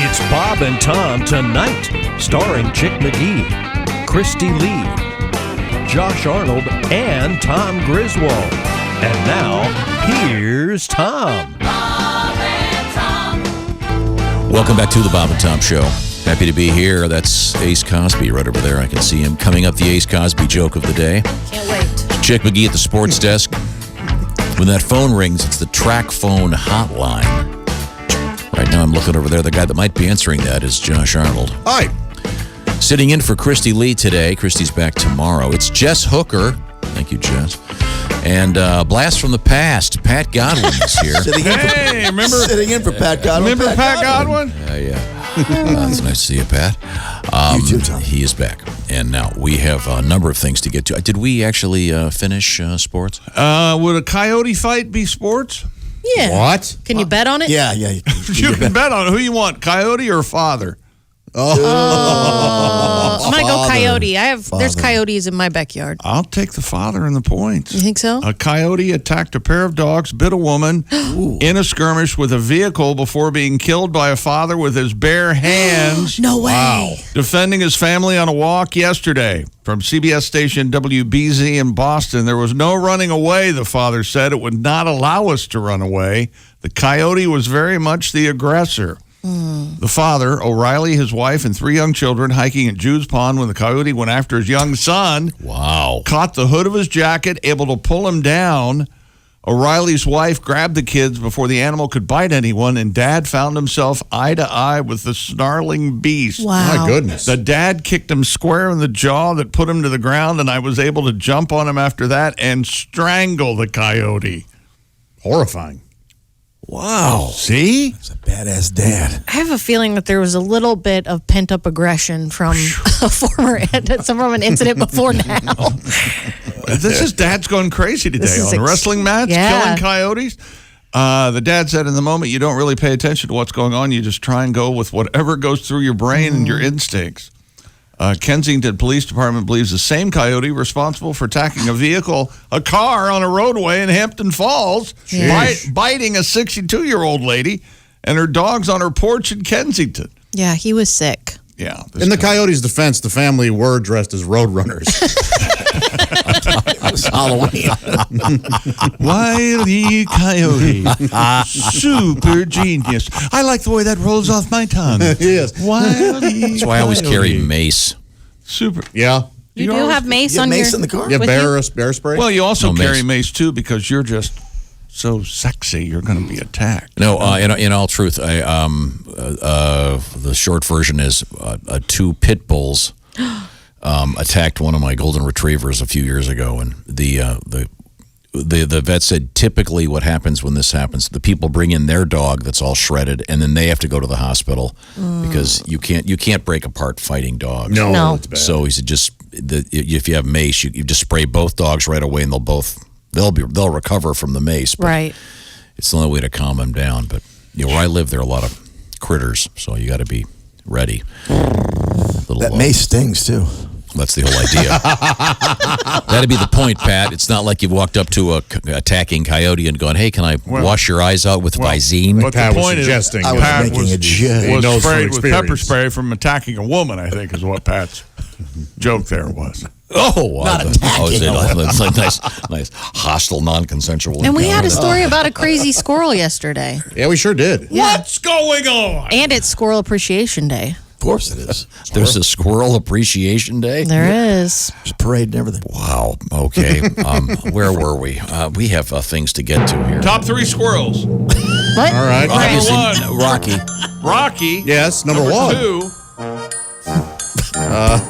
It's Bob and Tom Tonight, starring Chick McGee, Kristi Lee, Josh Arnold, and Tom Griswold. And now, here's Tom. Bob and Tom. Welcome back to the Bob and Tom Show. Happy to be here. That's Ace Cosby right over there. I can see him. Coming up, the Ace Cosby joke of the day. Can't wait. Chick McGee at the sports desk. When that phone rings, it's the track phone hotline. Right now, I'm looking over there. The guy that might be answering that is Josh Arnold. Hi. Sitting in for Kristi Lee today. Kristi's back tomorrow. It's Jess Hooker. Thank you, Jess. And Blast from the Past. Pat Godwin is here. Sitting in for Pat Godwin. Remember Pat Godwin? Yeah. It's nice to see you, Pat. You too, Tom. He is back. And now we have a number of things to get to. Did we actually finish sports? Would a coyote fight be sports? Yeah. What? Can you bet on it? Yeah. You can bet on it. Who you want, coyote or father? I'm going to go coyote. There's coyotes in my backyard. I'll take the father and the points. You think so? A coyote attacked a pair of dogs, bit a woman in a skirmish with a vehicle before being killed by a father with his bare hands. No way. Defending his family on a walk yesterday. From CBS station WBZ in Boston, there was no running away, the father said. It would not allow us to run away. The coyote was very much the aggressor. The father, O'Reilly, his wife, and 3 young children hiking at Jew's Pond when the coyote went after his young son. Wow. Caught the hood of his jacket, able to pull him down. O'Reilly's wife grabbed the kids before the animal could bite anyone, and Dad found himself eye to eye with the snarling beast. Wow. My goodness. The dad kicked him square in the jaw that put him to the ground, and I was able to jump on him after that and strangle the coyote. Horrifying. Wow. See? It's a badass dad. I have a feeling that there was a little bit of pent-up aggression from from an incident before now. This is Dad's going crazy today on a wrestling match, killing coyotes. The dad said in the moment, you don't really pay attention to what's going on. You just try and go with whatever goes through your brain and your instincts. Kensington Police Department believes the same coyote responsible for attacking a car on a roadway in Hampton Falls, biting a 62-year-old lady and her dogs on her porch in Kensington. Yeah, he was sick. Yeah. In the coyote's defense, the family were dressed as roadrunners. It's Halloween. Wile E. Coyote. Super genius. I like the way that rolls off my tongue. Yes. Wile E. That's why I always carry mace. Super. Yeah. You do have mace on mace your... in the car? with Yeah, bear you? spray? Well, you also No carry mace. mace, too, because you're just so sexy, you're going to be attacked. No, in all truth, the short version is 2 pit bulls attacked one of my golden retrievers a few years ago, and the vet said typically what happens when this happens, the people bring in their dog that's all shredded, and then they have to go to the hospital because you can't break apart fighting dogs. No. It's bad. So he said if you have mace, you just spray both dogs right away, and they'll recover from the mace. But Right. it's the only way to calm them down. But where I live, there are a lot of critters, so you got to be ready. That mace stings, too. That's the whole idea. That'd be the point, Pat. It's not like you've walked up to a attacking coyote and gone, "Hey, can I wash your eyes out with Visine?" But Pat the was point suggesting. is, I was Pat making a joke. He was knows from sprayed with pepper experience. spray from attacking a woman, I think, is what Pat's joke there was. Oh, Not attacking it's like nice, hostile, non-consensual. And we had a encounter. story about a crazy squirrel yesterday. Yeah, we sure did. What's going on? And it's Squirrel Appreciation Day. Of course it is. There's a Squirrel Appreciation Day. There is. There's a parade and everything. Wow. Okay. Where were we? We have things to get to here. Top 3 squirrels. What? All right. Obviously, Number 1. Rocky. Rocky. Yes, number 1. 2.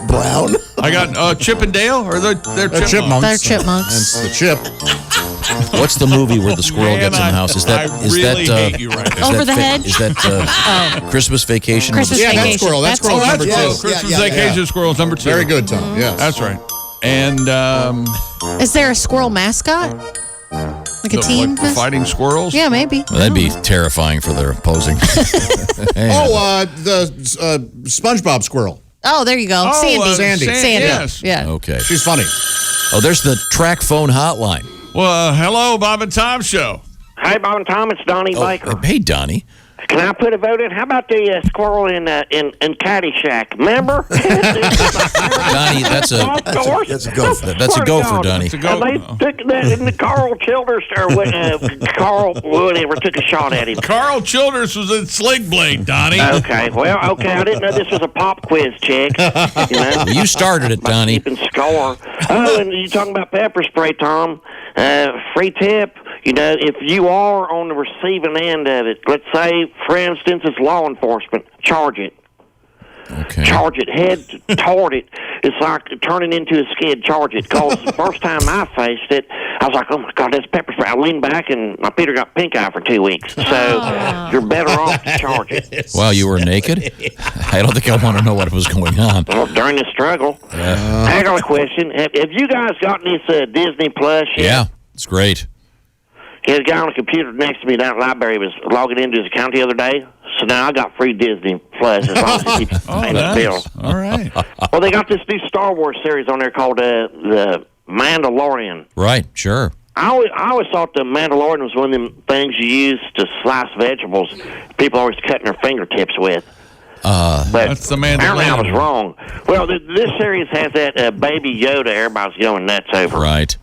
Brown. I got Chip and Dale, or they're chipmunks. Chipmunks. They're chipmunks. Hence the chip. What's the movie where the squirrel Man, gets in the house? Is I really hate you right now. Over the hedge? Is that Christmas Vacation? Christmas Yeah, Vacation. that's Squirrel. That's Squirrel it. number 2. Yes. Christmas Vacation Squirrels number 2. Very good, Tom. Yes. That's right. And Is there a squirrel mascot? Like a team? like fighting squirrels. Yeah, maybe. Well, that'd be terrifying for their opposing. The SpongeBob squirrel. Oh, there you go. Sandy. Sandy. Sandy. Yes. Yeah. Okay. She's funny. Oh, there's the track phone hotline. Well, hello, Bob and Tom Show. Hi, Bob and Tom. It's Donnie Baker. Hey, Donnie. Can I put a vote in? How about the squirrel in Caddyshack? Remember? Donnie, that's a go. That's a go for Donnie. They took that, and the Carl Childers Carl whatever took a shot at him. Carl Childers was in Sling Blade, Donnie. Okay, well, I didn't know this was a pop quiz, chick. You started it, Donnie. Keeping score. Oh, and you talking about pepper spray, Tom? Free tip. If you are on the receiving end of it, let's say, for instance, it's law enforcement, charge it. Okay. Charge it, head toward it. It's like turning into a skid, charge it. Because the first time I faced it, I was like, oh my God, that's pepper spray. I leaned back and my Peter got pink eye for 2 weeks. So you're better off to charge it. Wow, you were naked? I don't think I want to know what was going on. Well, during the struggle. I got a question. Have you guys gotten this Disney Plus yet? Yeah, it's great. The guy on the computer next to me down at the library was logging into his account the other day. So now I got free Disney Plus as long as he keeps paying his bill. All right. Well, they got this new Star Wars series on there called The Mandalorian. Right, sure. I always thought The Mandalorian was one of them things you use to slice vegetables. People always cutting their fingertips with. But that's the Mandalorian. Apparently I was wrong. Well, this series has that Baby Yoda everybody's going nuts over. Right.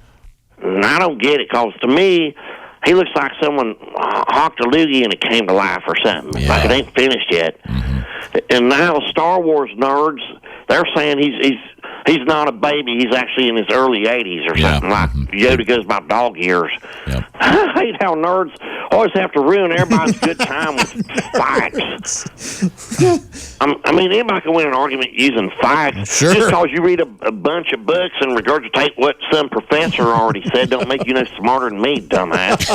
And I don't get it, because to me, he looks like someone hawked a loogie and it came to life or something. Yeah. Like it ain't finished yet. Mm-hmm. And now Star Wars nerds, they're saying he's not a baby. He's actually in his early 80s or something. Like Yoda goes by dog years. Yep. I hate how nerds always have to ruin everybody's good time with facts. I mean, anybody can win an argument using facts. Sure. Just because you read a bunch of books and regurgitate what some professor already said don't make you no smarter than me, dumbass.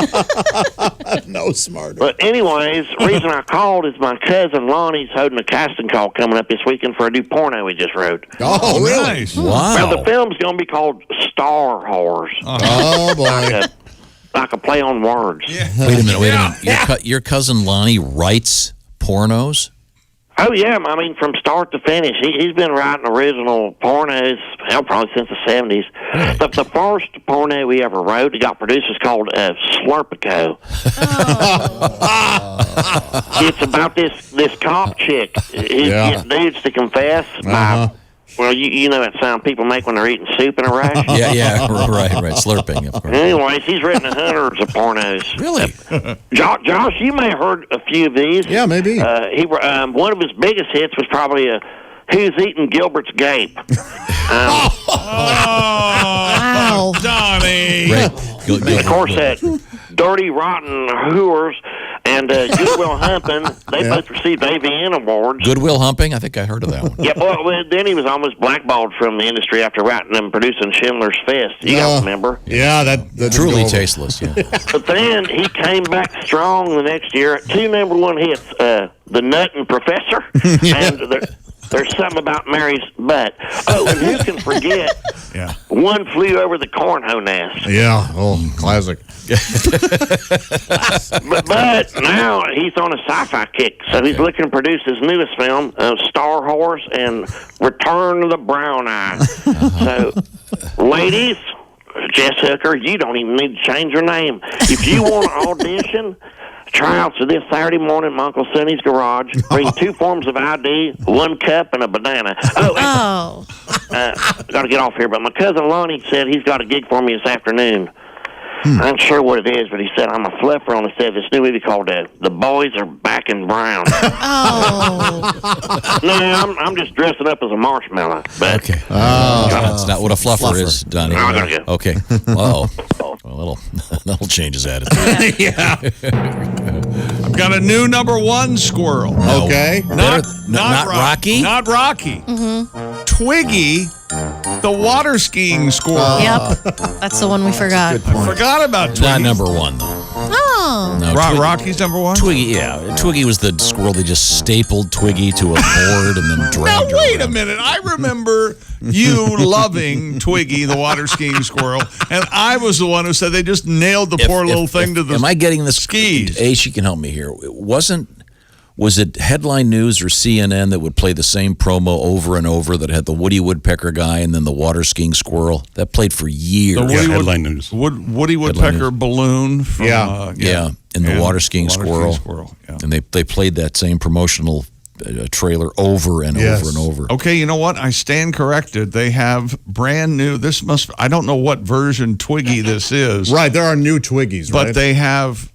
No smarter. But anyways, the reason I called is my cousin Lonnie's holding a casting call coming up this weekend for a new porno he just wrote. Oh, really? Nice. Wow. Well, the film's going to be called Star Whores. Oh, boy. Like a play on words. Yeah. Wait a minute. Your cousin Lonnie writes pornos? Oh, yeah. I mean, from start to finish. He's been writing original pornos, probably since the 70s. Really? The first porno he ever wrote, he got produced, is called Slurpico. It's about this cop chick. He's getting dudes to confess by... Well, you know that sound people make when they're eating soup in a rash? Yeah, right. Slurping, of course. Anyways, he's written hundreds of pornos. Really? Josh, you may have heard a few of these. Yeah, maybe. One of his biggest hits was probably Who's Eating Gilbert's Gape? Wow. Donnie. Right. Of course, that Dirty Rotten Hooers and Goodwill Humping, they both received AVN awards. Goodwill Humping? I think I heard of that one. Yeah, well, then he was almost blackballed from the industry after writing and producing Schindler's Fist. You got to remember. Yeah, that Truly tasteless, yeah. But then he came back strong the next year. 2 number 1 hits, The Nut and Professor, and There's Something About Mary's Butt. Oh, and who can forget One Flew Over the Cornhole Nest. Yeah, classic. But now he's on a sci-fi kick, so he's looking to produce his newest film, Star Horse and Return of the Brown Eye. So, ladies, Jess Hooker, you don't even need to change your name. If you want to audition, tryouts are this Saturday morning in my Uncle Sonny's garage. Bring 2 forms of ID, 1 cup, and a banana. Got to get off here, but my cousin Lonnie said he's got a gig for me this afternoon. I ain't sure what it is, but he said I'm a fluffer on the set of this new movie called The Boys Are Back in Brown. No, I'm just dressing up as a marshmallow. But Okay. That's not what a fluffer is, Donnie. I gotta go. Okay. Well, that'll change his attitude. Yeah. I've got a new number 1 squirrel. Okay. Not Rocky? Not Rocky. Mm-hmm. Twiggy, the water skiing squirrel. Yep. That's the one we forgot. I forgot about Twiggy. Not number 1, though. Oh. No, Rocky's number 1? Twiggy, yeah. Twiggy was the squirrel that just stapled Twiggy to a board and then Now, dragged her wait a around. minute. I remember you loving Twiggy, the water skiing squirrel, and I was the one who said they just nailed the poor little thing to the Am I getting this? skis. She can help me here. Wasn't Was it Headline News or CNN that would play the same promo over and over that had the Woody Woodpecker guy and then the water skiing squirrel? That played for years. Headline News. Woody Woodpecker balloon. From, and the water skiing squirrel. Yeah. And they played that same promotional trailer over and over and over. Okay, you know what? I stand corrected. They have brand new. I don't know what version Twiggy this is. Right, there are new Twiggies, right? But they have,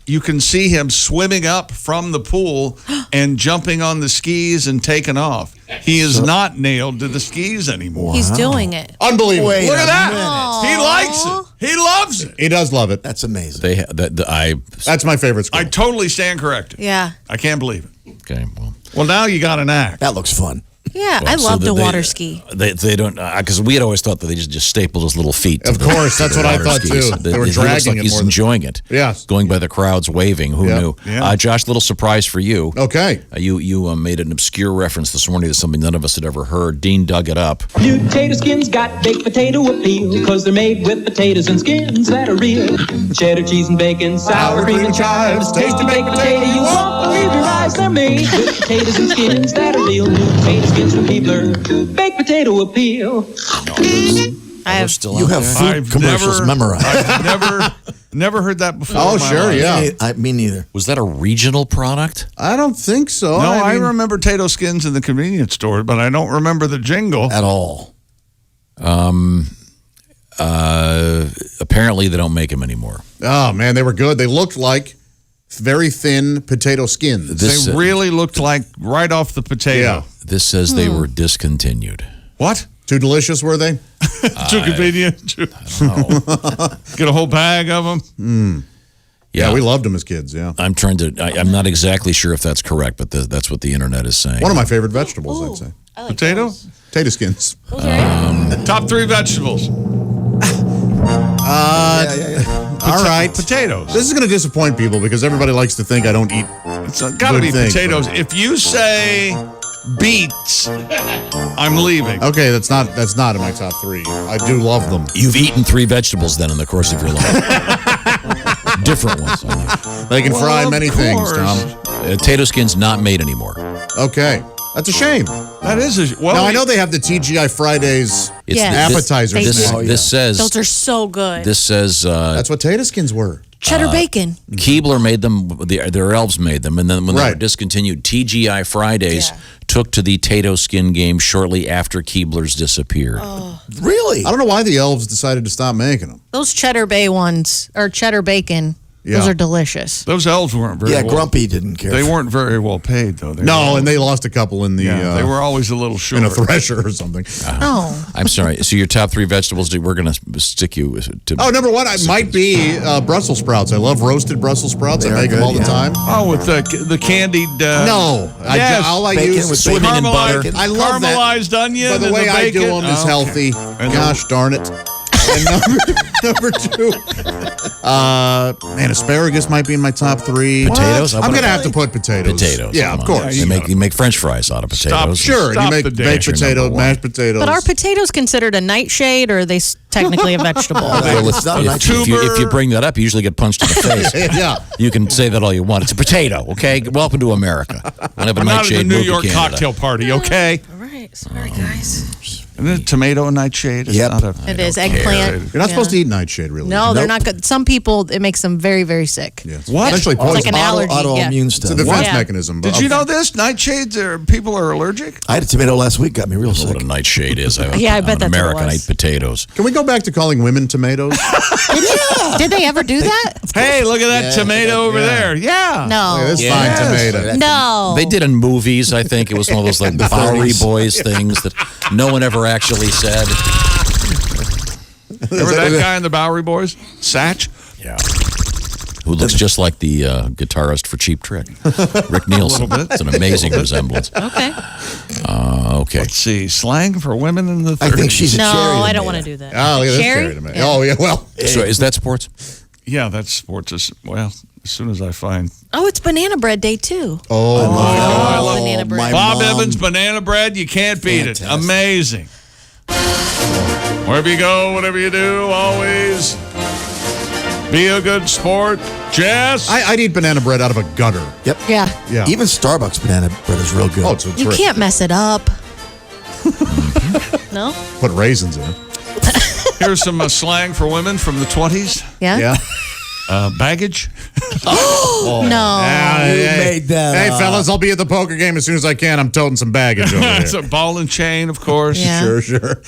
you can see him swimming up from the pool and jumping on the skis and taking off. He is not nailed to the skis anymore. He's doing it. Unbelievable. Look at that. He likes it. He loves it. He does love it. That's amazing. That's my favorite squirrel. I totally stand corrected. Yeah. I can't believe it. Okay, well, now you got an act. That looks fun. Yeah, Well, I love so to they- water ski. They don't, because we had always thought that they just stapled his little feet. to Of the- course, to that's the what I water thought, skis. too. They were He looks dragging like it he's more than- enjoying it. Yes. Going by the crowds waving. Who Yeah. knew? Yeah. Josh, little surprise for you. Okay. You made an obscure reference this morning to something none of us had ever heard. Dean dug it up. New potato skins got baked potato appeal, cause they're made with potatoes and skins that are real. Cheddar cheese and bacon, sour cream and chives, tasty baked potato, you won't believe your eyes. They're made with potatoes and skins that are real. New potato skins from Keebler, baked potato appeal. I have. You have food commercials memorized. I've never heard that before. Oh, in my sure, life. yeah. Me neither. Was that a regional product? I don't think so. No, I mean, remember potato skins in the convenience store, but I don't remember the jingle. At all. Apparently, they don't make them anymore. Oh, man, they were good. They looked like very thin potato skins. They really looked like right off the potato. Yeah. This says they were discontinued. What? Too delicious, were they? Too convenient. Get a whole bag of them. Yeah, we loved them as kids, yeah. I'm trying to. I'm not exactly sure if that's correct, but that's what the internet is saying. One of my favorite vegetables, I'd say. Potato? Potato skins. Top 3 vegetables. All right. Potatoes. This is going to disappoint people because everybody likes to think I don't eat. It's got to good be things, potatoes. but- If you say beets, I'm leaving. Okay, that's not in my top 3. I do love them. You've eaten 3 vegetables then in the course of your life. Different ones. They can fry of many things, course. Tom. Potato skin's not made anymore. Okay. That's a shame. That is a... Well, Now, I know they have the TGI Fridays Yes. appetizers. They This, do. this says. Those are so good. This says. That's what potato skins were. Cheddar bacon. Keebler made them. Their elves made them, and then when they were Right. discontinued, TGI Fridays took to the Tato skin game shortly after Keebler's disappeared. Really? I don't know why the elves decided to stop making them. Those cheddar bay ones, or cheddar bacon, those Yeah. are delicious. those elves weren't very Yeah, well... Grumpy didn't care. They weren't very well paid, though. No, and they lost a couple in the they were always a little short. in a thresher or something. Oh. I'm sorry. So your top 3 vegetables? We're going to stick you to. Oh, number 1, I might be Brussels sprouts. I love roasted Brussels sprouts. I They are make them good, all the yeah. time. Oh, with the candied... No, yes. all I Bacon use with is bacon and butter. I love that. caramelized onion. By the and way the I do bacon. them is Okay. healthy. And Gosh darn it. And number 2, man, asparagus might be in my top 3. Potatoes? I'm going to have to put potatoes. Potatoes. Yeah, come of on. course. You make French fries out of potatoes. Sure, Stop you make the baked dash. potato, Number one. mashed potatoes. But are potatoes considered a nightshade, or are they technically a vegetable? Well, It's not a nice if you bring that up, you usually get punched in the face. Yeah. You can say that all you want. It's a potato, okay? Welcome to America. We'll have a I'm not at nightshade the New move to York Canada. cocktail party, okay? All right, sorry guys. And then tomato and nightshade. It's Yep. not a, It is eggplant. You're not supposed to eat nightshade, really. No, they're not good. Some people, it makes them very, very sick. Yeah, it's What? Essentially It's like poison. an allergy. Autoimmune It's a stuff. defense Yeah. mechanism. Did you know this? Nightshades people are allergic? I had a tomato last week, got me real That's what sick. a nightshade is. Yeah, I bet I'm that's what it American. I was. eat potatoes. Can we go back to calling women tomatoes? Did they ever do that? Hey, look at that tomato over there. Yeah. No. Hey, this Yes. fine tomato. No. They did in movies, I think. It was one of those like Bowery Boys things that no one ever actually said. Remember that guy in the Bowery Boys? Satch? Yeah. Who looks just like the guitarist for Cheap Trick. Rick Nielsen. bit. It's an amazing resemblance. Okay. Okay. Let's see. Slang for women in the 30s. I think she's a No, cherry. I don't want to do that. Oh, look at this Cherry? cherry tomato. Oh, yeah, well. So is that sports? Yeah, that's sports. Well, as soon as I find... Oh, it's banana bread day too. Oh, my. I love banana bread. my Bob mom- Evans banana bread. You can't beat it. Fantastic. Amazing. Wherever you go, whatever you do, always Be a good sport. Jess? I'd eat banana bread out of a gutter. Yep. Yeah. Even Starbucks banana bread is real good. Oh, it's a You trip. can't mess it up. No? Put raisins in it. Here's some slang for women from the 20s. Yeah? Yeah. Baggage. No. You made that Hey, up. fellas, I'll be at the poker game as soon as I can. I'm toting some baggage over It's here. a ball and chain, of course. Yeah. Sure.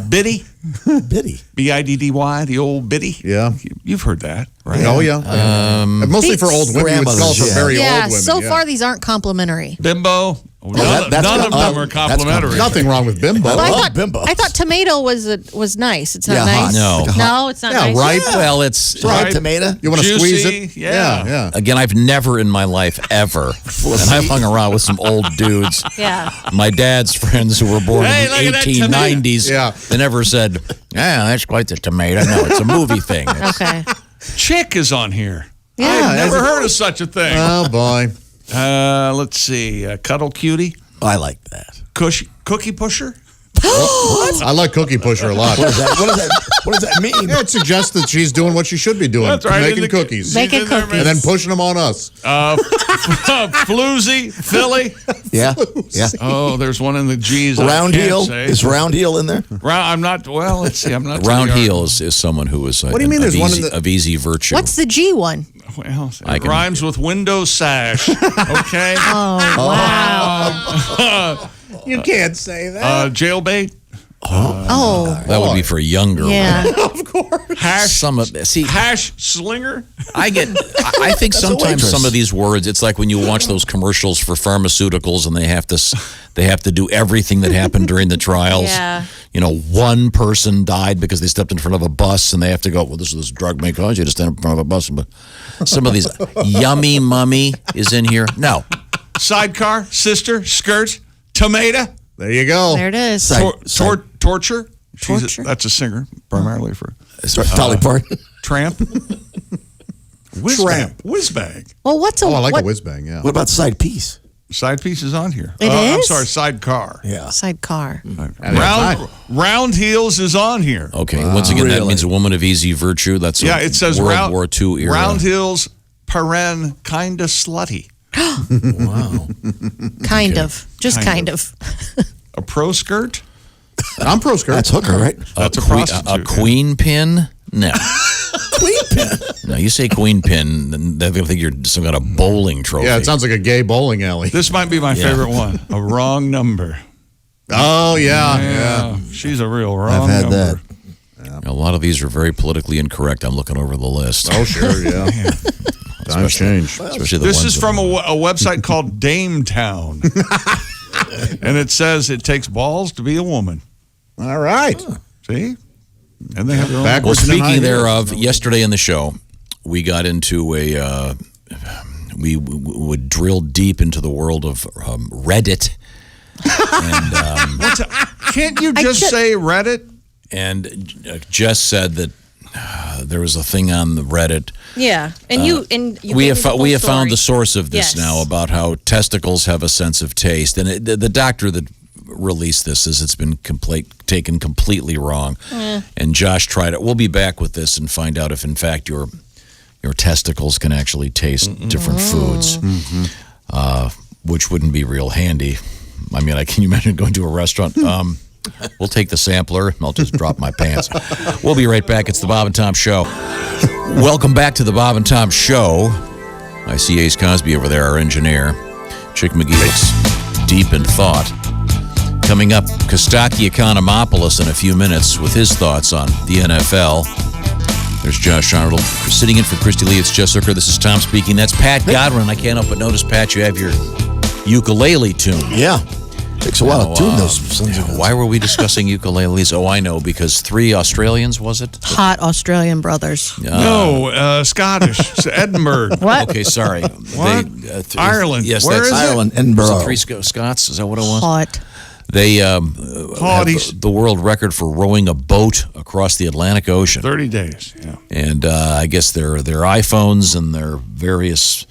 Biddy. Biddy. B-I-D-D-Y, the old biddy. Yeah. You've heard that, right? Oh, yeah. Mostly for old women. You would spell it for Grandmothers, very Yeah, old women. so yeah. far these aren't complimentary. Bimbo. that's None of them are that's complimentary. Nothing wrong with bimbo. But love bimbo. I thought tomato was nice. It's not Yeah, nice. hot. No. Like a No, it's not Yeah, nice. ripe. Well, it's Fried tomato. You want to Juicy, squeeze it? yeah. Yeah. again. I've never in my life ever, and I've hung around with some old dudes. Yeah. My dad's friends who were born Hey, in look at the that 1890s. Yeah. They never said, "Yeah, that's quite the tomato." No, it's a movie thing. It's- Okay. Chick is on here. Yeah. I've never heard of such a thing. Oh, boy. Let's see. Cuddle cutie. I like that. Cookie pusher. I like Cookie Pusher a lot. What does that mean? Yeah, it suggests that she's doing what she should be doing. That's right. Making In the- cookies. Making She's in there, cookies. And then pushing them on us. Floozy. Philly. Yeah. Yeah. Oh, there's one in the G's. Round I can't heel. say. Is round heel in there? I'm not. Well, let's see. I'm not. Round to the heel is someone who is. What do you mean of there's one easy, in the- of easy virtue? What's the G one? Well, I it can- rhymes with window sash. Okay. Wow. You can't say that. Jailbait. Oh. That would be for younger. Yeah. Hash. Some of see. Hash slinger. I think a sometimes waitress. some of these words, it's like when you watch those commercials for pharmaceuticals and they have to do everything that happened during the trials. Yeah. You know, one person died because they stepped in front of a bus and they have to go, well, this drug may cause you to stand in front of a bus. But some of these, yummy mummy is in here. No. Sidecar. Sister. Skirt. Tomato. There you go. There it is. Torture. Torture? That's a singer, primarily for Dolly Parton. tramp. Tramp. Whizbag. Well, what's a Oh, I like what, a whiz bang, yeah. What about side piece? Side piece is on here. It I'm is? sorry, sidecar. Yeah. sidecar? Round heels is on here. Okay. Once again, that Really? means a woman of easy virtue. That's Yeah, a it says World War II era. round heels, paren, kinda slutty. Wow. Kind of. Just Kind kind of. A pro skirt. I'm pro skirt. That's Hooker, right? That's a queen, prostitute. queen pin? No. Queen pin. No, you say queen pin, and they're going to think you're some kind of bowling trophy. Yeah, it sounds like a gay bowling alley. This might be my favorite one. A wrong number. Oh, yeah. She's a real wrong I've had number. that. A lot of these are very politically incorrect. I'm looking over the list. Oh, sure, yeah. Times change. Especially the This ones is from a website called Dametown. And it says it takes balls to be a woman. All right. See? And they have their own. Well, Backwards and high speaking heels. thereof, yesterday in the show, we got into a. We would drill deep into the world of Reddit. And, Can't you just say Reddit? and Jess said that there was a thing on the Reddit. Yeah. And you We have found the source of this Yes. now about how testicles have a sense of taste, and the doctor that released this says it's been taken completely wrong. And Josh tried it. We'll be back with this and find out if in fact your testicles can actually taste different foods, which wouldn't be real handy. I mean, can you imagine going to a restaurant? We'll take the sampler. I'll just drop my pants. We'll be right back. It's the Bob and Tom Show. Welcome back to the Bob and Tom Show. I see Ace Cosby over there, our engineer. Chick McGee looks deep in thought. Coming up, Kostaki Economopoulos in a few minutes with his thoughts on the NFL. There's Josh Arnold sitting in for Kristi Lee. It's Jess Hooker. This is Tom speaking. That's Pat Godwin. I can't help but notice, Pat, you have your ukulele tune. Yeah. Takes a while to tune those sons of guns. Why were we discussing ukuleles? Oh, I know, because 3 Australians, was it? Hot Australian brothers. No, Scottish. It's Edinburgh. What? Okay, sorry. What? Ireland. Yes, Where that's is it? Ireland, Was Edinburgh. it 3 Scots? Is that what it was? Hot. They have Hotties. the world record for rowing a boat across the Atlantic Ocean. 30 days. Yeah. And I guess their iPhones and their various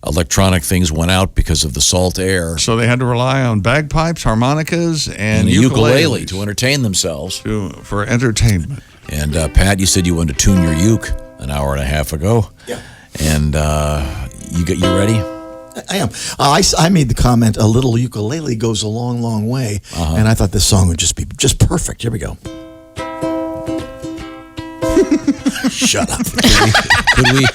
electronic things went out because of the salt air. So they had to rely on bagpipes, harmonicas, and a ukulele ukuleles to entertain themselves. for entertainment. And Pat, you said you wanted to tune your uke. an hour and a half ago. Yeah. And you ready? I am. I made the comment, a little ukulele goes a long, long way. And I thought this song would just be just perfect. Here we go. Shut up. Could we?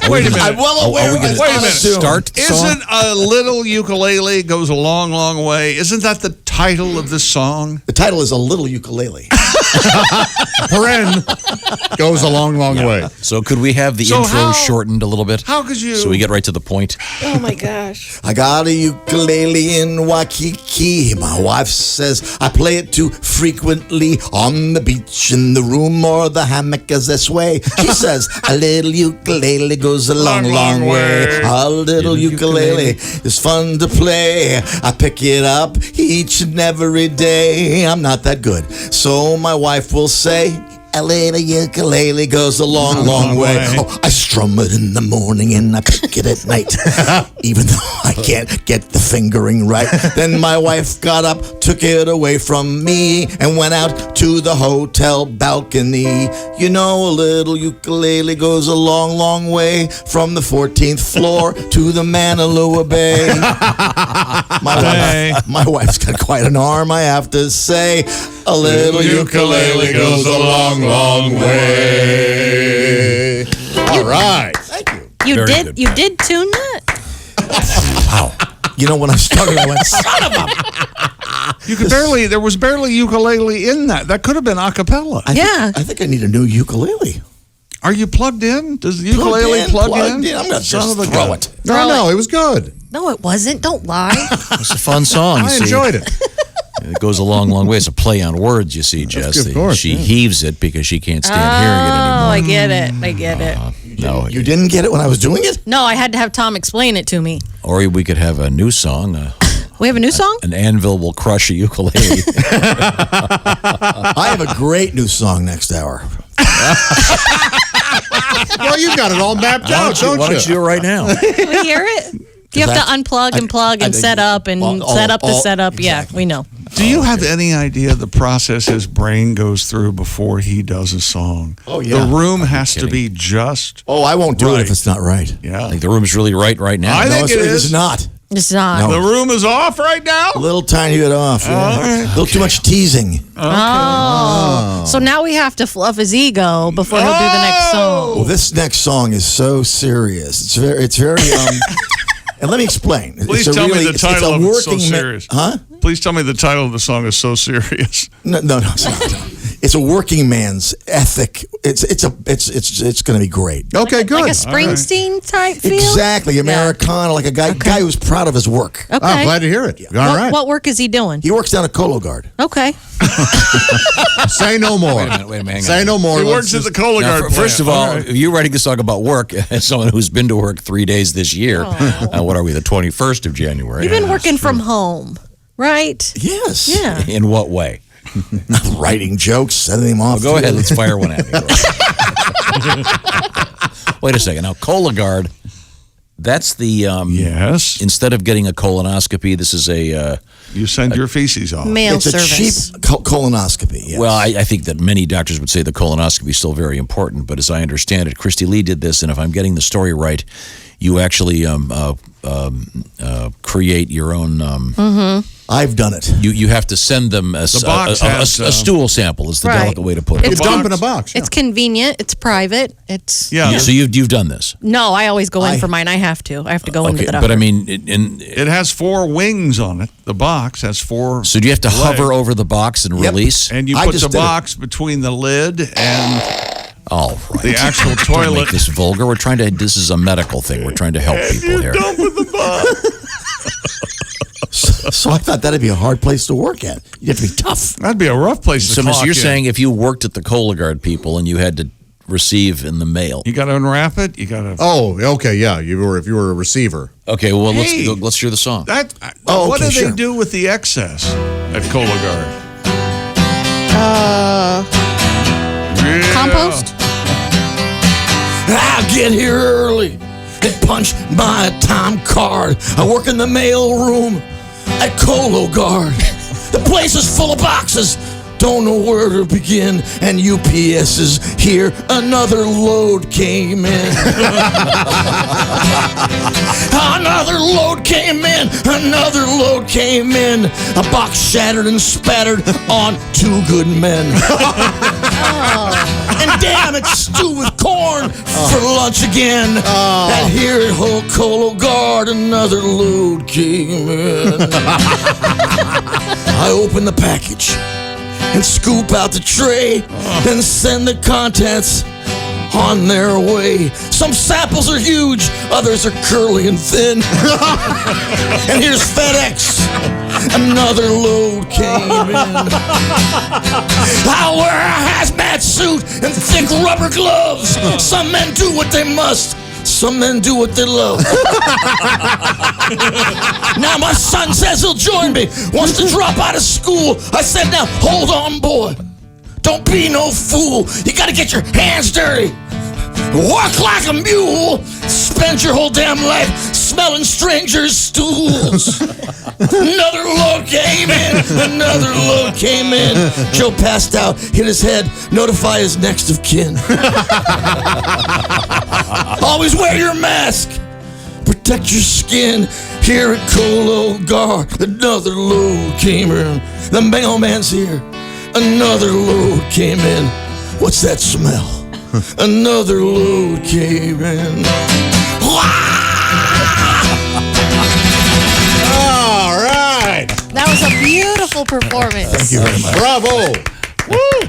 Wait a minute. I'm well aware. Wait a minute. Start. Song? Isn't a little ukulele goes a long, long way? Isn't that the title of this song? The title is A Little Ukulele. Paren goes a long, long way. So could we have the So intro how- shortened a little bit? How could you? So we get right to the point. Oh my gosh. I got a ukulele in Waikiki. My wife says I play it too frequently on the beach, in the room, or the hammock as I sway. She says a little ukulele goes a long, long way. A little ukulele is fun to play. I pick it up each and every day. I'm not that good, so my wife will say, a little ukulele goes a long, long way. Oh, I strum it in the morning and I pick it at night, even though I can't get the fingering right. Then my wife got up, took it away from me, and went out to the hotel balcony. You know, a little ukulele goes a long, long way, from the 14th floor to the Manalua Bay. My wife's got quite an arm, I have to say. A little ukulele goes a long, long way. All right. Thank you. You Very did good, you Pat. did tune that? Wow. You know, when I started, I went, son of a... You could there was barely ukulele in that. That could have been a cappella. Yeah. I think I need a new ukulele. Are you plugged in? Does the ukulele plug in? I'm going to Son just of a throw gun. it. No, it was good. No, it wasn't. Don't lie. It's a fun song. You I see. enjoyed it. It goes a long, long way. It's a play on words, you see, Jess. good, of course, She yeah. heaves it because she can't stand hearing it anymore. Oh, I get it. I get it. No, You didn't get it when I was doing it? No, I had to have Tom explain it to me. or we could have a new song. We have a new song? An anvil will crush a ukulele. I have a great new song next hour. Well, you've got it all mapped out, don't Why don't you do it right now? Can we hear it? You have to unplug and plug and set up and set up the setup. Yeah, we know. Do you have any idea the process his brain goes through before he does a song? Oh, yeah. The room has to kidding. be just Oh, I won't do Right. it if it's not right. yeah. Like the room's really right now. I No, think it it is. is not. It's not. No. The room is off right now. A little tiny bit off. Yeah. A little too much teasing. Oh. So now we have to fluff his ego before he'll do the next Well, song. this next song is so serious. It's very and let me explain. Please It's a tell me really- the title a of it's so working serious. Huh? Please tell me the title of the song is so serious. No, it's not. It's a working man's ethic. It's going to be great. Okay, good. Like a Springsteen type feel? Exactly, Americana, like a guy who's proud of his work. Okay. I'm glad to hear it. All what, right. what work is he doing? He works down at ColoGuard. Okay. Say no more. Wait a minute, hang Say on. no more. He Let's works at the just- ColoGuard Now, plant. first of all, right. if you're writing a song about work, as someone who's been to work 3 days this year, what are we, the 21st of January? You've been working from home, right? Yes. Yeah. In what way? Writing jokes, sending them off. Go ahead, let's fire one at me. Wait a second. Now, ColoGuard, that's the, Yes. instead of getting a colonoscopy, this is a, You send your feces off. Mail It's a service. cheap colonoscopy. Yes. well, I think that many doctors would say the colonoscopy is still very important, but as I understand it, Kristi Lee did this, and if I'm getting the story right, you actually create your own. I've done it. You have to send them a box has, a stool sample. Is the Right. delicate way to put it. It's Dump in a box. It's convenient. It's private. It's Yeah. So you've done this, No, I always go in for mine. I have to go in with the doctor. but I mean, It has 4 wings on it. The box has 4. so do you have to hover over the box and Yep. release? And you I put just the did it. box between the lid and All right. the actual Don't toilet. make this vulgar. We're trying to. This is a medical thing. We're trying to help people here. Dump with the box. So I thought that'd be a hard place to work at. You have to be tough. That'd be a rough place to So, Miss, clock you're in. saying if you worked at the ColoGuard people and you had to receive in the mail. You got to unwrap it. You got to. Oh, okay, yeah. If you were a receiver. Okay, well Hey. let's hear the song. That. Oh, what okay, do sure. they do with the excess at ColoGuard? Yeah. Compost? I get here early and punch my time card. I work in the mail room at ColoGuard. The place is full of boxes don't know where to begin. And UPS is here, another load came in. Another load came in, another load came in. A box shattered and spattered on two good men. And damn it, stew with corn for lunch again. And here at ColoGuard, another load came in. I open the package and scoop out the tray and send the contents on their way. Some samples are huge, others are curly and thin. And here's FedEx, another load came in. I wear a hazmat suit and thick rubber gloves. Some men do what they must, some men do what they love. Now my son says he'll join me, wants to drop out of school. I said, now hold on, boy, don't be no fool. You gotta get your hands dirty, walk like a mule, spend your whole damn life smelling strangers' stools. Another load came in, another load came in. Joe passed out, hit his head, notify his next of kin. Always wear your mask, protect your skin. Here at ColoGuard, another load came in. The mailman's here, another load came in. What's that smell? Another load came in. All right. That was a beautiful performance. Thank you very much. Bravo. Woo.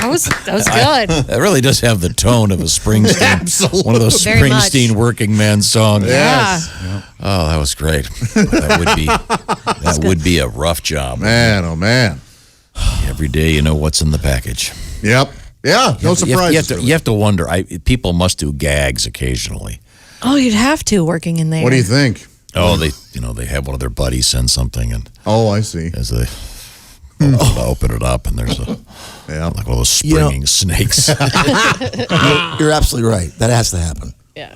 That was good. That really does have the tone of a Springsteen. Absolutely. One of those Very Springsteen much. working man songs. Yeah. Oh, that was great. That would be a rough job. Man, oh man. Every day you know what's in the package. Yep. Yeah, no surprise. You have to wonder. People must do gags occasionally. Oh, you'd have to working in there. What do you think? Oh, they have one of their buddies send something, and Oh, I see. as they open it up, and there's like one of those springing snakes. You're absolutely right. That has to happen. Yeah.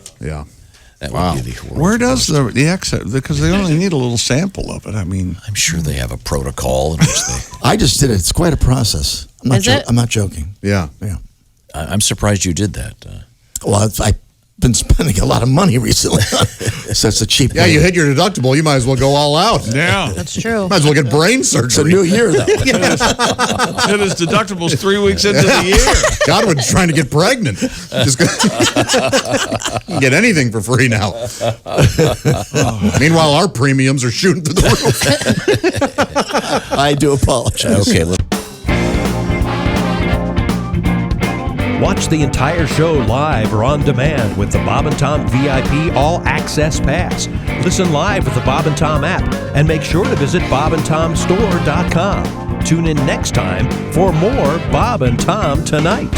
That Wow. would be the world's Where does worst. the exit? Because they only need a little sample of it. I mean, I'm sure they have a protocol in which they. I just did it. It's quite a process. Is it? I'm not joking. Yeah. I'm surprised you did that. Well, I've been spending a lot of money recently. So it's a cheap Yeah, way. you hit your deductible, you might as well go all out. yeah. That's true. Might as well get brain It's a surgery. new year, though. It is deductibles 3 weeks into the year. Godwin's trying to get pregnant. Just you can get anything for free now. Meanwhile, our premiums are shooting through the roof. I do apologize. Okay. Watch the entire show live or on demand with the Bob and Tom VIP All Access Pass. Listen live with the Bob and Tom app and make sure to visit bobandtomstore.com. Tune in next time for more Bob and Tom Tonight.